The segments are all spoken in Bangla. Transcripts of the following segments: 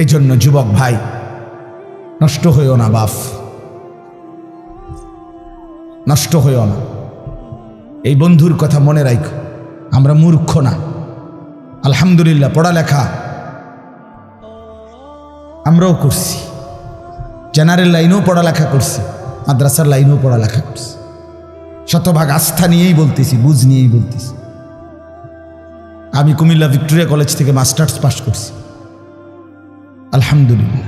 এই জন্য যুবক ভাই, নষ্ট হইও না বাপ, নষ্ট হইও না। এই বন্ধুর কথা মনে রাখো, আমরা মূর্খ না। আলহামদুলিল্লাহ, পড়ালেখা আমরাও করছি, জেনারেল লাইনেও পড়ালেখা করছি, মাদ্রাসার লাইনেও পড়ালেখা করছি। শতভাগ আস্থা নিয়েই বলতেছি, বুঝ নিয়েই বলতেছি। আমি কুমিল্লা ভিক্টোরিয়া কলেজ থেকে মাস্টার্স পাশ করছি, আলহামদুলিল্লাহ।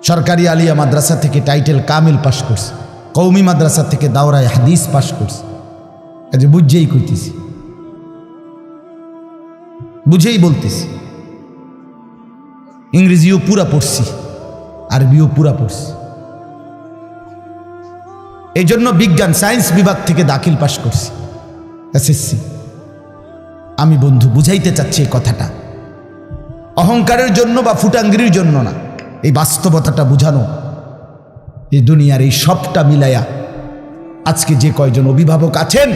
সরকারি আলিয়া মাদ্রাসা থেকে টাইটেল কামিল পাশ করছি, কৌমি মাদ্রাসা থেকে দাওরায়ে হাদিস পাশ করছি। কাজে বুঝেই কইতেছি, বুঝেই বলতেছি। ইংরেজিও পুরা পড়ছি, আরবিও পুরা পড়ছি। এই জন্য বিজ্ঞান সায়েন্স বিভাগ থেকে দাখিল পাশ করছি, এসএসসি। আমি বন্ধু বুঝাইতে চাচ্ছি এই কথাটা, অহংকারের জন্য বা ফুটাঙ্গিরির জন্য না, এই বাস্তবতাটা বুঝানো। এই দুনিয়ার এই সবটা মিলাইয়া আজকে যে কয়জন অভিভাবক আছেন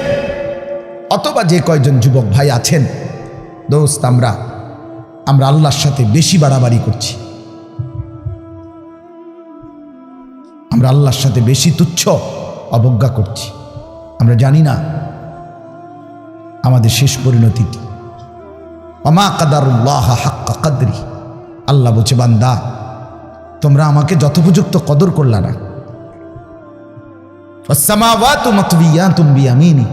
অথবা যে কয়জন যুবক ভাই আছেন, দোস্ত, আমরা আল্লাহর সাথে বেশি বাড়াবাড়ি করছি, আমরা আল্লাহর সাথে বেশি তুচ্ছ অবজ্ঞা করছি। আমরা জানি না আমাদের শেষ পরিণতি কি। ওমা কাদারুল্লাহ হাক্কা কদরি, আল্লাহ বলছে, বান্দা তোমরা আমাকে যথোপযুক্ত কদর করলা না। ওয়াসসামাওয়াতু মাতবিয়াতুম বিয়ামিনি,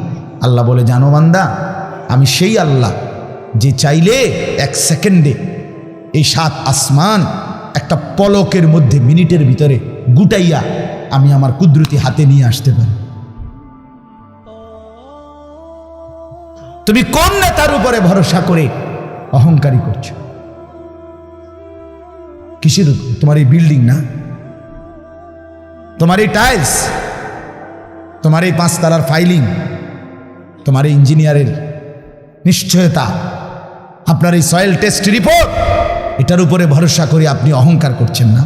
আল্লাহ বলে, জানো বান্দা, আমি সেই আল্লাহ যে চাইলে এক সেকেন্ডে এই 7 আসমান একটা পলকের মধ্যে, মিনিটের ভিতরে গুটাইয়া আমি আমার কুদরতি হাতে নিয়ে আসতে পারি। তুমি কোন নেতার উপরে ভরসা করে অহংকারী করছো? কিসের? তোমার এই বিল্ডিং না, তোমার এই টাইলস, তোমার এই 5 তলার ফাইলিং, তোমার এই ইঞ্জিনিয়ারের নিশ্চয়তা, আপনার এই সয়েল টেস্ট রিপোর্ট, এটার উপরে ভরসা করে আপনি অহংকার করছেন না?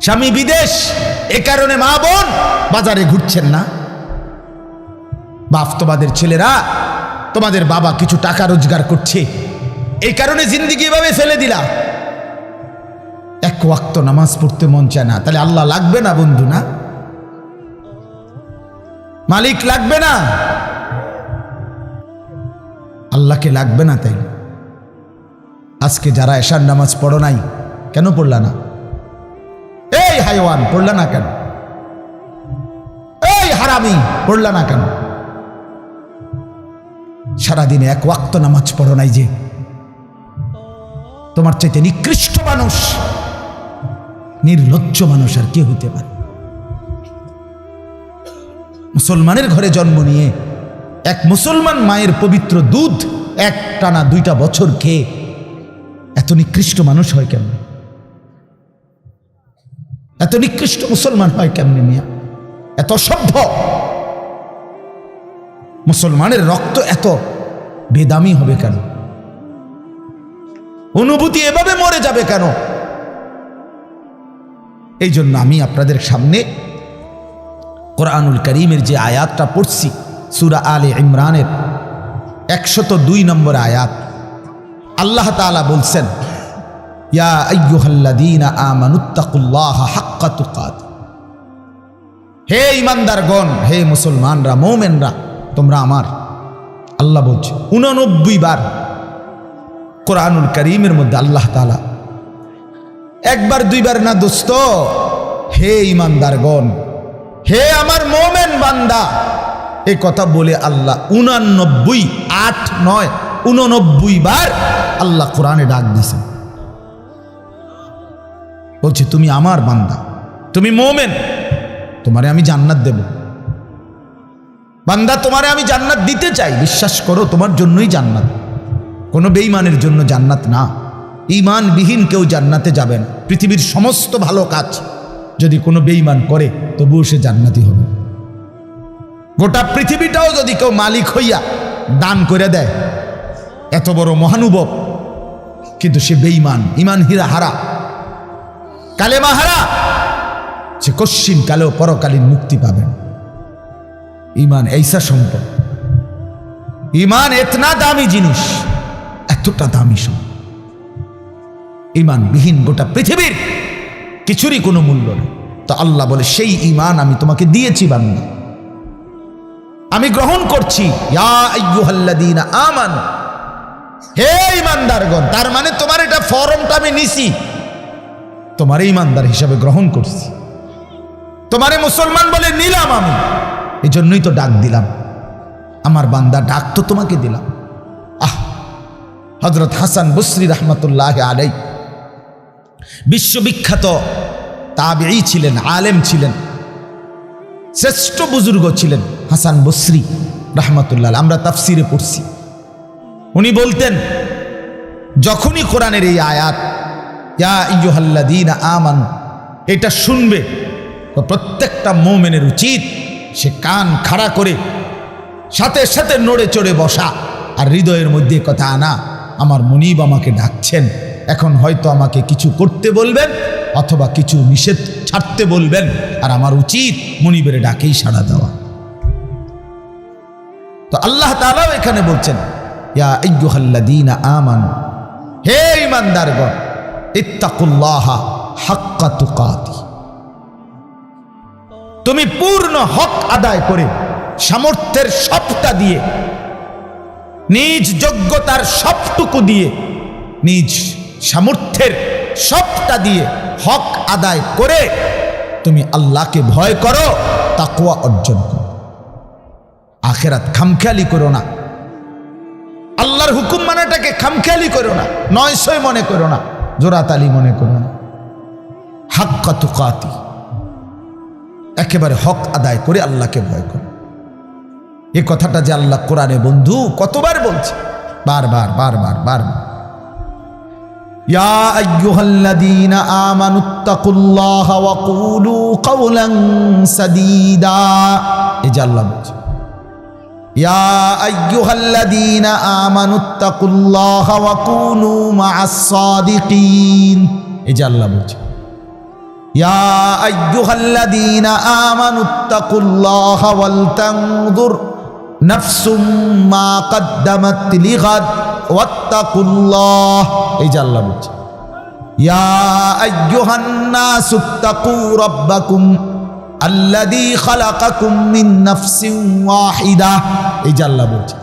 স্বামী বিদেশ, এ কারণে মা বোন বাজারে ঘুরছেন না? বাপ, তোমাদের ছেলেরা, তোমাদের বাবা কিছু টাকা রোজগার করছে, এই কারণে জিন্দিগি এভাবে ফেলে দিলা। এক ওয়াক্ত নামাজ পড়তে মন চায় না, তাহলে আল্লাহ লাগবে না বন্ধু? না, মালিক লাগবে না? আল্লাহকে লাগবে না? তাই আজকে যারা এশার নামাজ পড়ো নাই, কেন পড়লা না? এই হাইওয়ান, পড়লা না কেন? এই হারামি, পড়লা না কেন? সারাদিনে এক ওয়াক্ত নামাজ পড়ো নাই যে? তোমার চাইতে নিকৃষ্ট মানুষ, নির্লজ্জ মানুষ আর কে হইতে পারে? মুসলমানের ঘরে জন্ম নিয়ে এক মুসলমান মায়ের পবিত্র দুধ এক টানা 2টা বছর খেয়ে এত নিকৃষ্ট মানুষ হয় কেমন? এত নিকৃষ্ট মুসলমান হয় কেমনে মিয়া? এত সভ্য মুসলমানের রক্ত এত বেদামি হবে কেন? অনুভূতি এভাবে মরে যাবে কেন? এই জন্য আমি আপনাদের সামনে কোরআনুল কারীমের যে আয়াতটা পড়ছি, সূরা আলে ইমরানের 102 নম্বর আয়াত, আল্লাহ তাআলা বলছেন, ইয়া আইয়ুহাল্লাযীনা আমানুত্তাকুল্লাহা হাক্কা তুকাতিহ, হে ঈমানদারগণ, হে মুসলমানরা, মুমিনরা, তোমরা আমার, আল্লাহ বলছে 89 বার কোরআনুল কারীমের মধ্যে আল্লাহ তাআলা, একবার 2 বার না দোস্ত, হে ঈমানদারগণ, হে আমার মুমিন বান্দা, এই কথা বলে আল্লাহ 89, 8 9, 89 বার আল্লাহ কোরআনে ডাক দিয়েছেন। বলছে, তুমি আমার বান্দা, তুমি মুমিন, তোমারে আমি জান্নাত দেব। বান্দা, তোমারে আমি জান্নাত দিতে চাই, বিশ্বাস করো, তোমার জন্যই জান্নাত, কোনো বেঈমানের জন্য জান্নাত না। ঈমানবিহীন কেউ জান্নাতে যাবে না। পৃথিবীর সমস্ত ভালো কাজ যদি কোনো বেঈমান করে, তবুও সে জান্নাতি হবে। গোটা পৃথিবীটাও যদি কেউ মালিক হইয়া দান করে দেয়, এত বড় মহানুভব, কিন্তু সে বেঈমান, ঈমান হারা, কালেমা হারা, সে কশ্চিন কালেও পরকালীন মুক্তি পাবেন। ঈমান এইসা সম্পদ, ঈমান এতনা দামি জিনিস, এত এতটা দামি সম্পদ। ঈমানবিহীন গোটা পৃথিবীর কিছুরই কোনো মূল্য নেই। তো আল্লাহ বলে সেই ঈমান আমি তোমাকে দিয়েছি বান্দা, আমি গ্রহণ করছি। ইয়া আইয়ুহাল্লাযীনা আমানু, হে ঈমানদারগণ। তার মানে তোমার এটা ফরমটা আমি নিছি, তোমার ঈমানদার হিসাবে গ্রহণ করছি, তোমারে মুসলমান বলে নিলাম আমি। এই জন্যই তো ডাক দিলাম, আমার বান্দা ডাক তো তোমাকে দিলাম। হযরত হাসান বসরি রাহমাতুল্লাহ আলাইহি বিশ্ববিখ্যাত তাবিঈ ছিলেন, আলেম ছিলেন, শ্রেষ্ঠ বুজুর্গ ছিলেন হাসান বসরি রাহমাতুল্লাহ। আমরা তাফসিরে পড়ছি, উনি বলতেন যখনই কোরআনের এই আয়াত ইয়া আইয়ুহাল্লাযীনা আমানু এটা শুনবে, তো প্রত্যেকটা মুমিনের উচিত সে কান খাড়া করে সাথে সাথে নড়ে চড়ে বসা, আর হৃদয়ের মধ্যে কথা আনা, আমার মুনিব আমাকে ডাকছেন, এখন হয়তো আমাকে কিছু করতে বলবেন অথবা কিছু নিষেধ ছাড়তে বলবেন, আর আমার উচিত মুনিবের ডাকেই সাড়া দেওয়া। তো আল্লাহ তাআলাও এখানে বলছেন ইয়া আইয়ুহাল্লাযীনা আমানু, হে ঈমানদারগণ, ইত্তাকুল্লাহা হাক্কা তুকাতি, তুমি পূর্ণ হক আদায় করে সামর্থ্যের সবটা দিয়ে, নিজ যোগ্যতার সবটুকু দিয়ে, নিজ সামর্থ্যের সবটা দিয়ে হক আদায় করে তুমি আল্লাহকে ভয় করো, তাকওয়া অর্জন করো। আখিরাত খামখেয়ালি করো না, আল্লাহর হুকুম মানাটাকে খামখেয়ালি করো না, নয়সয় মনে করো না, জোরাতালি মনে করো না। হাক্কা তুকাতি, একেবারে হক আদায় করে আল্লাহকে ভয় করো। এই কথাটা যে আল্লাহ কোরআনে বন্ধু কতবার বলছে, বারবার বারবার বারবার। ইয়া আইয়ুহাল্লাযীনা আমানুত্তাকুল্লাহা ওয়া কুলু কাওলান সাদীদা, এই যে আল্লাহ বলছে ইয়া আইয়ুহাল্লাযীনা আমানুত্তাকুল্লাহা ওয়া কুনু মা'আস সাদিকিন, এই যে আল্লাহ বলছে ইয়া আইয়ুহাল্লাযীনা আমানুত্তাকুল্লাহা ওয়াল তানজুর নাফসুম মা কদ্দামাত লিগাদ ওয়াত্তাকুল্লাহ, এই যে আল্লাহ বলছে ইয়া আইয়ুহান নাসুত্তাকু রাব্বাকুম আল্লাযী খালাকাকুম মিন নাফসিন ওয়াহিদা, এই যে আল্লাহ বলছে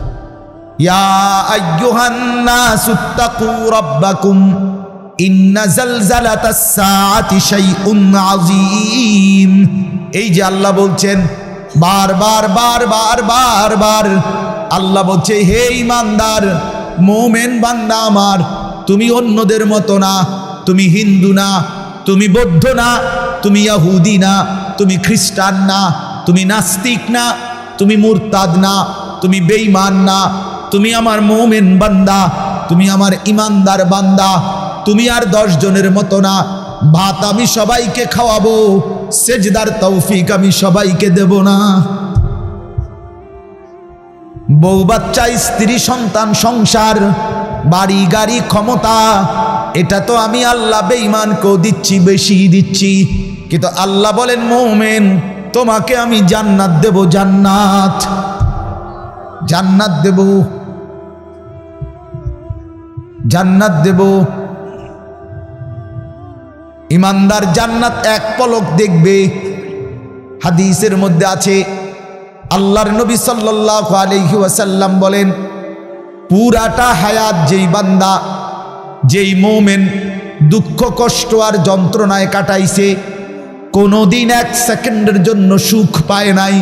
ইয়া আইয়ুহান নাসুত্তাকু রাব্বাকুম ইন্না জালজালাতাস সাআতি শাইউন আযীম, এই যে আল্লাহ বলছেন বারবার বারবার বারবার। আল্লাহ বলছে হে ঈমানদার মুমিন বান্দা আমার, তুমি অন্যদের মতো না, তুমি হিন্দু না, তুমি বৌদ্ধ না, তুমি ইহুদি না, তুমি খ্রিস্টান না, তুমি নাস্তিক না, তুমি মুরতাদ না, তুমি বেঈমান না, তুমি আমার মুমিন বান্দা, তুমি আমার ঈমানদার বান্দা। তুমি আর 10 জনের মতো না, ভাত আমি সবাইকে খাওয়াবো, সেজদার তৌফিক আমি সবাইকে দেব না। বউ বাচ্চা স্ত্রী সন্তান সংসার বাড়ি গাড়ি ক্ষমতা, এটা তো আমি আল্লাহ বেঈমানকেও দিচ্ছি, বেশি দিচ্ছি। কিন্তু আল্লাহ বলেন মুমিন তোমাকে আমি জান্নাত দেব, জান্নাত, জান্নাত দেব, জান্নাত দেব। ঈমানদার জান্নাত এক পলক দেখবে। হাদিসের মধ্যে আছে আল্লাহর নবী সাল্লাল্লাহু আলাইহি ওয়াসাল্লাম বলেন পুরাটা হায়াত যেই বান্দা, যেই মুমিন দুঃখ কষ্ট আর যন্ত্রণায় কাটাইছে, কোনোদিন 1 সেকেন্ডের জন্য সুখ পায় নাই,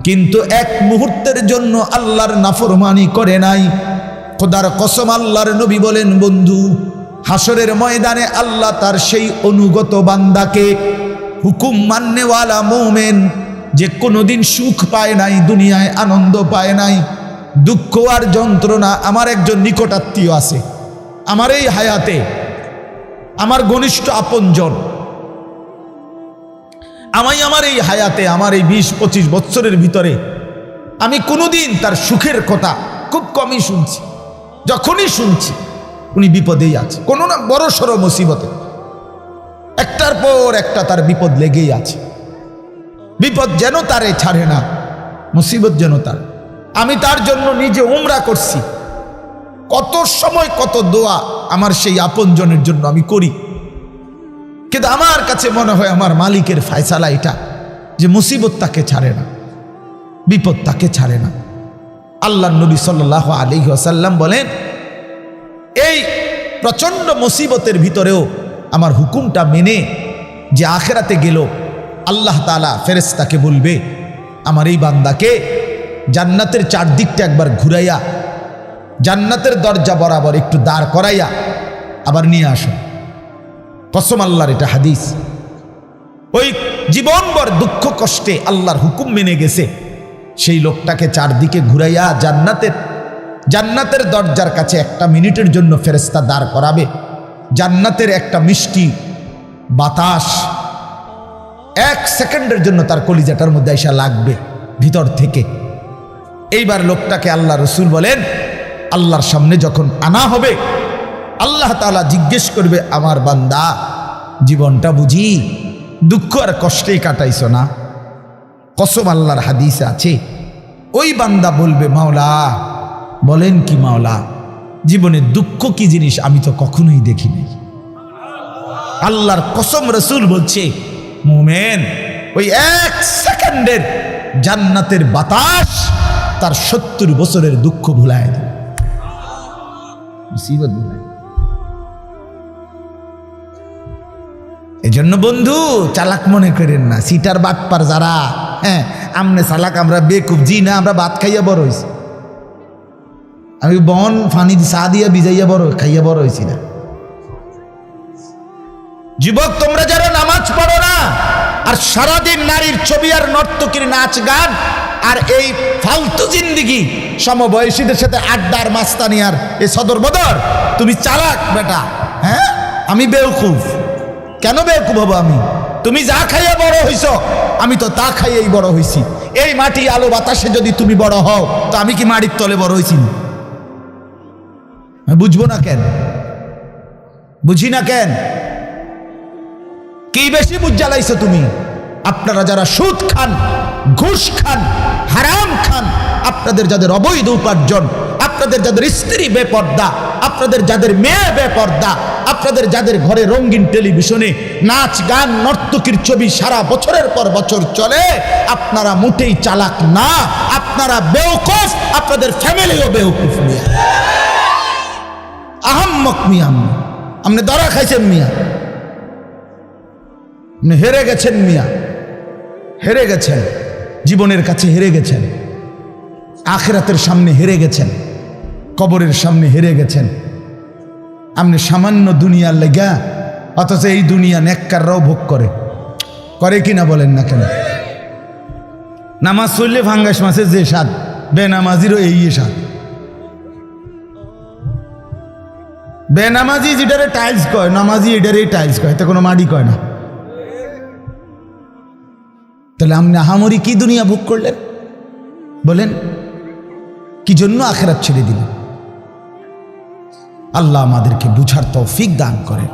কিন্তু 1 মুহূর্তের জন্য আল্লাহর নাফরমানি করে নাই, খোদার কসম আল্লাহর নবী বলেন বন্ধু হাসরের ময়দানে আল্লাহ তার সেই অনুগত বান্দাকে, হুকুম মাননেওয়ালা মুমিন যে কোনোদিন সুখ পায় নাই, দুনিয়ায় আনন্দ পায় নাই, দুঃখ আর যন্ত্রণা। আমার একজন নিকটাত্মীয় আছে আমার এই হায়াতে, আমার ঘনিষ্ঠ আপনজন, আমার এই হায়াতে, আমার এই 20-25 বছরের ভিতরে আমি কোনোদিন তার সুখের কথা খুব কমই শুনছি। যখনই শুনছি উনি বিপদেই আছে, কোনো না বড় সড়ো মুসিবতে, একটার পর একটা তার বিপদ লেগেই আছে। বিপদ যেন তারে ছাড়ে না, মুসিবত যেন তার। আমি তার জন্য নিজে উমরা করছি, কত সময় কত দোয়া আমার সেই আপনজনের জন্য আমি করি, কিন্তু আমার কাছে মনে হয় আমার মালিকের ফয়সালা এটা যে মুসিবত তাকে ছাড়ে না, বিপদ তাকে ছাড়ে না। আল্লাহর নবী সাল্লাল্লাহু আলাইহি ওয়াসাল্লাম বলেন, এই প্রচণ্ড মুসিবতের ভিতরেও আমার হুকুমটা মেনে যে আখিরাতে গেল, আল্লাহ তাআলা ফেরেশতাকে বলবে আমার এই বান্দাকে জান্নাতের চারদিকটা একবার ঘুরাইয়া জান্নাতের দরজা বরাবর একটু দাঁড় করাইয়া আবার নিয়ে আসো। কসম আল্লাহর, এটা হাদিস। ওই জীবনভর দুঃখ কষ্টে আল্লাহর হুকুম মেনে গেছে সেই লোকটাকে চারদিকে ঘুরাইয়া জান্নাতের দরজার কাছে একটা মিনিটের জন্য ফেরেশতা দাঁড় করাবে। জান্নাতের একটা মিষ্টি বাতাস 1 সেকেন্ডের জন্য তার কলিজাটার মধ্যে এসে লাগবে ভিতর থেকে। এইবার লোকটাকে আল্লাহ রসুল বলেন, আল্লাহর সামনে যখন আনা হবে আল্লাহ তাআলা জিজ্ঞেস করবে, আমার বান্দা জীবনটা বুঝি দুঃখ আর কষ্টেই কাটাইছো না? কসম আল্লাহর হাদিসে আছে, ওই বান্দা বলবে, মাওলা বলেন কি মাওলা, জীবনে দুঃখ কি জিনিস আমি তো কখনোই দেখিনি। আল্লাহর কসম, রসুল বলছে মুমিন ওই 1 সেকেন্ডের জান্নাতের বাতাস তার 70 বছরের দুঃখ ভুলায় দেয়, মুসিবত ভুলায়। এজন্য বন্ধু চালাক মনে করেন না, সিটার বাটপার যারা, হ্যাঁ আমনে চালাক আমরা বেকুব, জি না, আমরা ভাত খাইয়া বড় হয়েছি। আমি বন ফানি চা দিয়া ভিজাইয়া বড় খাইয়া বড় হয়েছি না। যুবক তোমরা যারা নামাজ পড়ো না আর সারাদিন নারীর ছবি আর নর্তকীর নাচ গান আর এই ফালতু জিন্দিগি, সমবয়সীদের সাথে আড্ডার মাস্তানি আর এই সদর বদর, তুমি চালাক বেটা। হ্যাঁ আমি বেওকুফ। কেন বেওকুফ হবো আমি? তুমি যা খাইয়া বড় হইছ আমি তো তা খাইয়েই বড় হইছি। এই মাটি আলো বাতাসে যদি তুমি বড় হও তো আমি কি মাটির তলে বড় হইছি? বুঝবো না কেন? বুঝি না কেন? কি বেশি বুঝ জ্বালাইছো তুমি? আপনারা যারা সুদ খান, ঘুষ খান, হারাম খান, আপনাদের যাদের অবৈধ উপার্জন, আপনাদের যাদের স্ত্রী বেপর্দা, আপনাদের যাদের মেয়ে বেপর্দা, আপনাদের যাদের ঘরে রঙিন টেলিভিশনে নাচ গান নর্তকীর ছবি সারা বছরের পর বছর চলে, আপনারা মোটেই চালাক না, আপনারা বেওকুফ, আপনাদের ফ্যামিলিও বেওকুফ। মিয়া আহাম্মক, মিয়া আপনি ধরা খাইছেন, মিয়া আপনি হেরে গেছেন, মিয়া হেরে গেছেন, জীবনের কাছে হেরে গেছেন, আখিরাতের সামনে হেরে গেছেন, কবরের সামনে হেরে গেছেন। আপনি সামান্য দুনিয়ার লেগা, অথচ এই দুনিয়া নেককাররাও ভোগ করে কিনা বলেন না কেন? নামাজ চললে ফাঙ্গাস মাছের যে স্বাদ, বেনামাজিরও এই স্বাদ। বেনামাজি যেটারে টাইলস কয়, নামাজি এটারে টাইলস কয়, এতে কোনো মাটি কয় না। তাহলে আপনি আহামরি কি দুনিয়া ভোগ করলেন বলেন? কি জন্য আখিরাত ছেড়ে দিলেন? আল্লাহ আমাদেরকে বুঝার তৌফিক দান করেন।